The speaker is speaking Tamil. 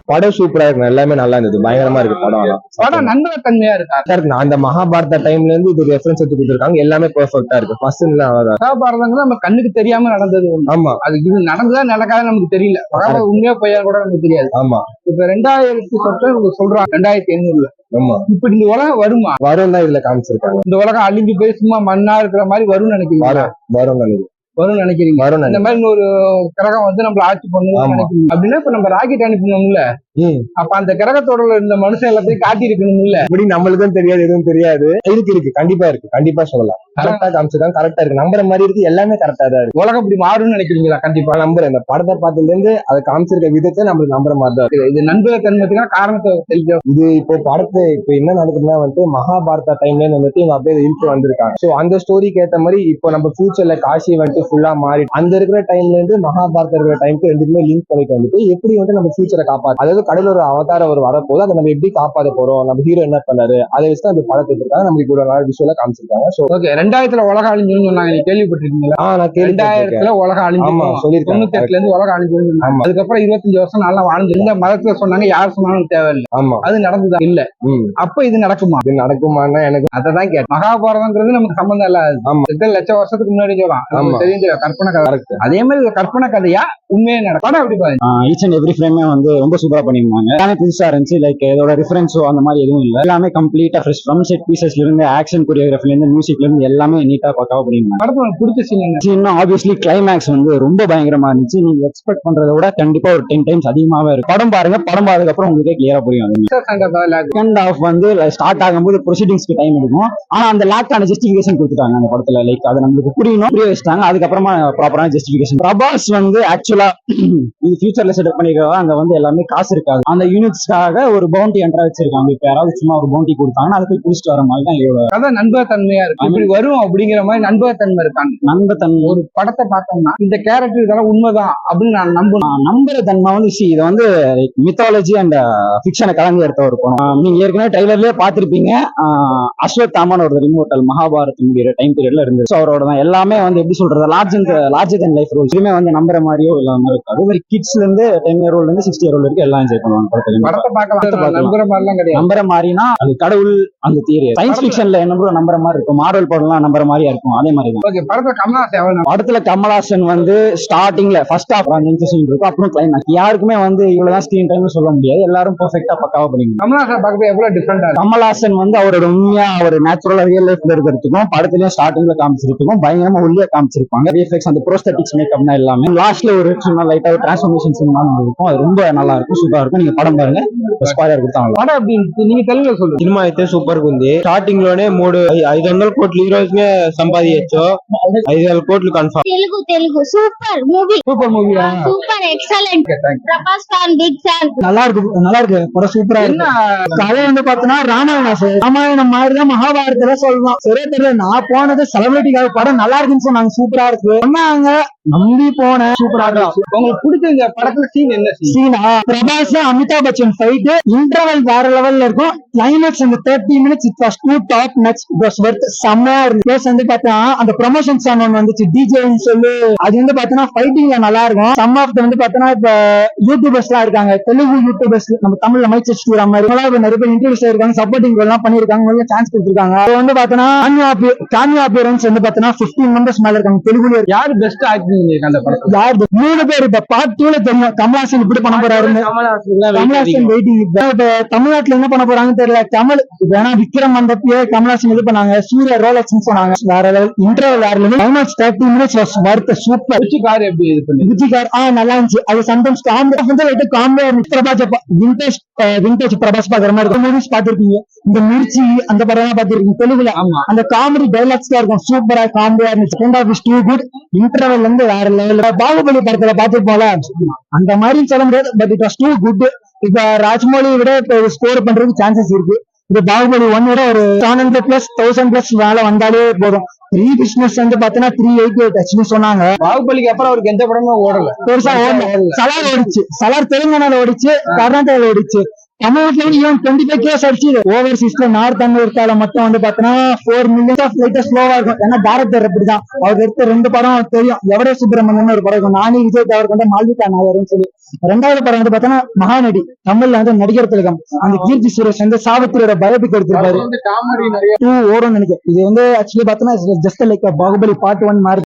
படம் சூப்பரா இருக்கு, எல்லாமே நல்லா இருந்தது, பயங்கரமா இருக்கு படம். படம் நண்பத்தன்மையா இருக்கா? அந்த மகாபாரத டைம்ல இருந்து இது ரெஃபரன்ஸ் எடுத்து கொடுத்துருக்காங்க, எல்லாமே பெர்ஃபெக்ட்டா இருக்கு. ஃபர்ஸ்ட் மகாபாரதங்கிறது நம்ம கண்ணுக்கு தெரியாம நடந்தது. ஆமா, அது இது நடந்ததா நடக்காத நமக்கு தெரியல. மகாபாரதம் உண்மையா பொய்யா கூட நமக்கு தெரியாது. ஆமா. இப்ப 2000 சொல்றாங்க 2800. ஆமா, இப்ப இந்த உலகம் வருமா? வரும் தான் இதுல காமிச்சிருக்காங்க. இந்த உலகம் அழிஞ்சு போய் சும்மா மண்ணா இருக்கிற மாதிரி வரும்னு நினைக்கிறீங்க? வரும் நினைக்கிறேன். வரும்னு நினைக்கிறீங்க? வரும். இந்த மாதிரி ஒரு கிரகம் வந்து நம்மள ஆட்சி பண்ணணும்னு நினைக்கிறீங்க அப்படின்னா இப்ப நம்ம ராக்கெட் அனுப்பணும்ல. அப்ப அந்த கிரகத்தோட இந்த மனுஷன் எல்லாத்தையும் காட்டி இருக்கணும்ல. இப்படி நம்மளுக்கும் தெரியாது, எதுவும் தெரியாது. இருக்கு கண்டிப்பா இருக்கு, கண்டிப்பா சொல்லலாம். கரெக்டா காமிச்சிருக்காங்க, கரெக்டா இருக்கு, நம்புற மாதிரி இருக்கு, எல்லாமே கரெக்டா தான் இருக்கு. உலகம் இப்படி மாறும்னு நினைக்கிறீங்களா? கண்டிப்பா நம்புறேன். இந்த படத்தை பார்த்ததுல இருந்து அதை காமிச்சிருக்க விதத்தை நம்மளுக்கு நம்புற மாதிரி தான் இருக்கு. இது நண்பக தன்மத்துக்கான காரணத்தை தெரிஞ்சோம். இது இப்போ படத்தை இப்ப என்ன நடக்குதுன்னா வந்துட்டு மகாபாரத டைம்ல வந்துட்டு இவங்க அப்படியே இழுத்து வந்திருக்காங்க. சோ அந்த ஸ்டோரிக்கு ஏத்த மாதிரி இப்போ நம்ம ஃபியூச்சர்ல காசி வந்துட்டு ஃபுல்லா மாறி அந்த இருக்கிற டைம்ல இருந்து மகாபாரத இருக்கிற டைமுக்கு ரெண்டுமே லிங்க் பண்ணிட்டு வந்துட்டு எப்படி வந்து நம்ம ஃபியூச்சரை காப்பாத்து, அதாவது கடவுள் ஒரு அவதாரம் ஒரு வரப்போது, அதை நம்ம எப்படி காப்பாற்ற போறோம், நம்ம ஹீரோ என்ன பண்ணாரு, அதை வச்சு தான் படத்தை எடுத்திருக்காங்க. நமக்கு இவ்வளவு நாள் விஷுவலா காமிச்சிருக்காங்க. சோ ஓகே, 2000 உலகம் அழிஞ்சுன்னு சொன்னாங்க, நீங்க கேள்விப்பட்டிருக்கீங்களா? நான் 2000 உலகம் அழிஞ்சு, 98 இருந்து உலகம் அழிஞ்சு, அதுக்கப்புறம் 25 வருஷம் நல்லா வாழ்ந்து இந்த மதத்துல சொன்னாங்க, யார் சொன்னாலும் தேவையில்லை. ஆமா, அது நடந்ததா இல்ல. அப்ப இது நடக்குமா? இது நடக்குமான்னா எனக்கு அதான் கேட்டேன். மகாபாரதம்ன்றது நமக்கு சம்பந்தம் இல்லாது. எத்தனை லட்சம் வருஷத்துக்கு முன்னாடி சொல்லலாம், தெரிஞ்ச கற்பனை கதை. அதே மாதிரி கற்பனை கதையா உண்மையே நடக்கும் அப்படி பாருங்க. ஈச் அண்ட் எவ்ரி ஃப்ரேமே வந்து ரொம்ப சூப்பரா பண்ணிருந்தாங்க. எல்லாமே புதுசா இருந்துச்சு. லைக் இதோட ரிஃபரன்ஸோ அந்த மாதிரி எதுவும் இல்ல, எல்லாமே கம்ப்ளீட்டா ஃப்ரெஷ். ஃப்ரம் செட் பீசஸ்ல இருந்து ஆக்ஷன் கொரியோகிராஃபில இருந்து மியூசிக்ல இருந்து எல்லாமே நீட்டா பக்காவா பண்ணிருந்தாங்க. படத்துல பிடிச்ச சீன் ஆப்வியஸ்லி கிளைமேக்ஸ் வந்து ரொம்ப பயங்கரமா இருந்துச்சு. நீங்க எக்ஸ்பெக்ட் பண்றதை விட கண்டிப்பா ஒரு 10 டைம்ஸ் அதிகமாவே இருக்கும். படம் பாருங்க, படம் பார்த்ததுக்கு அப்புறம் உங்களுக்கே கிளியரா புரியும். செகண்ட் ஹாஃப் வந்து ஸ்டார்ட் ஆகும்போது ப்ரொசீடிங்ஸ்க்கு டைம் எடுக்கும். ஆனா அந்த லேக்கான ஜஸ்டிபிகேஷன் கொடுத்துட்டாங்க அந்த படத்துல. லைக் அது நம்மளுக்கு புரியணும், புரிய வச்சுட்டாங்க. அதுக்கப்புறமா ப்ராப்பரான ஜஸ்டிபிகேஷன். பிரபாஸ் வந்து ஆக்சுவலா இது ஃபியூச்சர்ல செட்டப் பண்ணிருக்காங்க. அங்க வந்து எல்லாமே காசு இருக்காது. அந்த யூனிட்ஸ்க்காக ஒரு பவுண்டி என்ட்ரா வச்சிருக்காங்க. இப்ப யாராவது சும்மா ஒரு பவுண்டி கொடுத்தாங்கன்னா அதை போய் குடிச்சிட்டு வர மாதிரி தான் இதோட கதை. நண்பகத்தன்மையா இருக்கு, இப்படி வரும் அப்படிங்கிற மாதிரி நண்பகத்தன்மை இருக்காங்க. நண்பத்தன்மை ஒரு படத்தை பார்த்தோம்னா இந்த கேரக்டர் இதெல்லாம் உண்மைதான் அப்படின்னு நான் நம்பணும். நம்புற தன்மை வந்து இதை வந்து மித்தாலஜி அண்ட் ஃபிக்ஷனை கலந்து எடுத்த ஒரு படம். நீங்க ஏற்கனவே ட்ரைலர்லயே பாத்திருப்பீங்க. அஸ்வத்தாமன் ஒரு ரிமோட்டல் மகாபாரத் முடிகிற டைம் பீரியட்ல இருந்து அவரோட தான் எல்லாமே வந்து எப்படி சொல்றது, லார்ஜர் தென் லைஃப் ரோல்ஸ் எதுவுமே வந்து நம்புற மாதிரியோ இல்லாம இருக்கு. அதே மாதிரி கிட்ஸ்ல இருந்து 10 year old இருந்து 60 year old வரைக்கும் எல்லாம் என்ஜாய் பண்ணுவாங்க படத்தை பார்க்கலாம். நம்புற மாதிரிலாம் கிடையாது. நம்புற மாதிரினா அது கடவுள் அந்த தியரி. சயின்ஸ் ஃபிக்ஷன்ல என்ன நம்புற மாதிரி இருக்கும், மார்வல் படம்லாம் நம்புற மாதிரியா இருக்கும். அதே மாதிரி தான் படத்துல கமல்ஹாசன் வந்து ஸ்டார்டிங்ல ஃபர்ஸ்ட் ஹாஃப் இருக்கும், அப்புறம் கிளைமேக்ஸ் யாருக்குமே வந்து இவ்வளவுதான் ஸ்கிரீன் டைம் சொல்ல முடியாது. எல்லாரும் பெர்ஃபெக்ட்டா பக்காவா பண்ணிருக்காங்க. கமல்ஹாசன் பார்க்கவே எவ்வளவு டிஃபரெண்டா. கமல்ஹாசன் வந்து அவரோட உண்மையா அவர் நேச்சுரலா ரியல் லைஃப்ல இருக்கிறதுக்கும் படத்துலயும் ஸ்டார்டிங்ல காமிச்சிருக்கும் பயங்கரமா உள்ளே காமிச்சிருப்பாங்க. விஎஃப்எக்ஸ் அந்த ப்ரோஸ்தெட்டிக்ஸ் மேக்கப் தான் எல்லாமே. லாஸ்ட்ல ஒரு சின்ன லைட்டா ஒரு டிரான்ஸ்ஃபர்மேஷன் இருக்கும். அது ரொம்ப நல்லா இருக்கும், சூப்பரா இருக்கும். நீங்க படம் பாருங்க, స్పాయిలర్ గుర్తాను పడ నీకు తెలుగులో சொல்லு. సినిమా అయితే సూపర్ గా ఉంది. స్టార్టింగ్ లోనే 500 కోట్లు ఈ రోజునే సంపాదించచ్చు. 500 కోట్లు confirm. Telugu super movie. Super மூவியா? Super excellent. Prabhas fan, big fan. நல்லா இருக்கு படம் சூப்பரா இருக்கு. கதை வந்து பாத்தீங்கன்னா ராமாயணம் மாதிரி தான் மகாபாரதத்துல சொல்லலாம். சரியா தெரியல, நான் போனது செலிபிரிட்டிக்காக படம் நல்லா இருக்குன்னு சொன்னாங்க. சூப்பரா இருக்கு சொன்னாங்க, நம்பி போனேன். சூப்பரா இருக்கு. உங்களுக்கு பிடிச்ச இந்த படத்துல சீன் என்ன சீனா? பிரபாஸ் அமிதாப் பச்சன் ஃபைட் இன்டர்வல் வேற லெவல்ல இருக்கும். கிளைமேக்ஸ் அந்த 30 minutes it was too top notch. It was worth. செம்மையா இருக்கு. ப்ளஸ் வந்து பார்த்தா அந்த ப்ரொமோஷன் சாங் ஒன்று வந்துச்சு, டிஜேன்னு சொல்லி. அது வந்து பாத்தீங்கன்னா ஃபைட்டிங்ல நல்லா இருக்கும். சம் ஆஃப் வந்து பாத்தீங்கன்னா இப்ப யூடியூபர்ஸ் எல்லாம் இருக்காங்க, தெலுங்கு யூடியூபர்ஸ், நம்ம தமிழ்ல மைச்சர் ஸ்டூரா மாதிரி நிறைய பேர் இன்டர்வியூஸ் இருக்காங்க, சப்போர்ட்டிங் எல்லாம் பண்ணிருக்காங்க, சான்ஸ் கொடுத்துருக்காங்க. அது வந்து பாத்தீங்கன்னா காமியா அப்பியரன்ஸ் வந்து பாத்தீங்கன்னா 15 members மேல இருக்காங்க. தெலுங்குல யாரு பெஸ்ட் ஆக்டிங் அந்த படம்? யார் 3 பேர். இப்ப பார்ட் 2ல தெரியும் கமல்ஹாசன் இப்படி பண்ண போறாரு. கமல்ஹாசன் வெயிட்டிங். இப்ப தமிழ்நாட்டுல என்ன பண்ண போறாங்கன்னு தெரியல. கமல் வேணா விக்ரம் வந்தப்பயே கமல்ஹாசன் இது பண்ணாங்க, சூர்யா ரோலக்ஸ் சொன்னாங்க. வேற லெவல் இன்டர்வல் வேற level. Climax 30 minutes was Worth. Super. Viji car எப்படி இது பண்ணி? விஜி கார் நல்லா இருந்துச்சு. அது சம்டைம்ஸ் காமெடி வந்து லைட்டா காமெடியா இருந்துச்சு. பிரபாஸ் விண்டேஜ் பிரபாஸ் பாக்குற மாதிரி மூவிஸ் பாத்துருக்கீங்க. இந்த மிர்ச்சி அந்த படம் எல்லாம் பாத்துருக்கீங்க தெலுங்குல. அந்த காமெடி டைலாக்ஸ் இருக்கும், சூப்பரா காமெடியா இருந்துச்சு. Second half is too good. Interval வந்து வேற லெவல். பாகுபலி படத்துல பாத்துருப்போம்ல, அந்த மாதிரி சொல்ல முடியாது, but it was too good. இப்ப ராஜ்மௌலி விட இப்ப ஸ்கோர் பண்றதுக்கு சான்சஸ் இருக்கு. இப்ப பாகுபலி 1 விட ஒரு 700+, 1000+ வேலை வந்தாலே போதும். ப்ரீ பிசினஸ் வந்து பாத்தீங்கன்னா 388 சொன்னாங்க. பாகுபலிக்கு அப்புறம் அவருக்கு எந்த படமும் ஓடல, பெருசா ஓடல. சலார் ஓடிச்சு, சலார் தெலுங்கானால ஓடிச்சு, கர்நாடகால ஓடிச்சு. தமிழ்நாட்டுல ஈவன் 25 கேஸ் அடிச்சு ஓவர்சீஸ்ல நார்த் அமெரிக்கால மட்டும் வந்து பாத்தீங்கன்னா 4 மில்லியன் ஆஃப் லைட்டர் ஸ்லோவா இருக்கும். ஏன்னா டேரக்டர் அப்படிதான். அவர் எடுத்த 2 படம் தெரியும். எவரே சுப்பிரமணியன் ஒரு படம் இருக்கும். நானி விஜய் அவருக்கு வந்து மால்விகா நாயர்னு சொல்லி. 2வது படம் வந்து பாத்தீங்கன்னா மகாநடி, தமிழ்ல வந்து நடிகர் திலகம். அந்த கீர்த்தி சுரேஷ் வந்து சாவித்திரியோட பயோபிக் எடுத்திருப்பாரு. 2 ஓடும் நினைக்கிறேன். இது வந்து ஆக்சுவலி பாத்தீங்கன்னா ஜஸ்ட் லைக் பாகுபலி பார்ட் 1 மாதிரி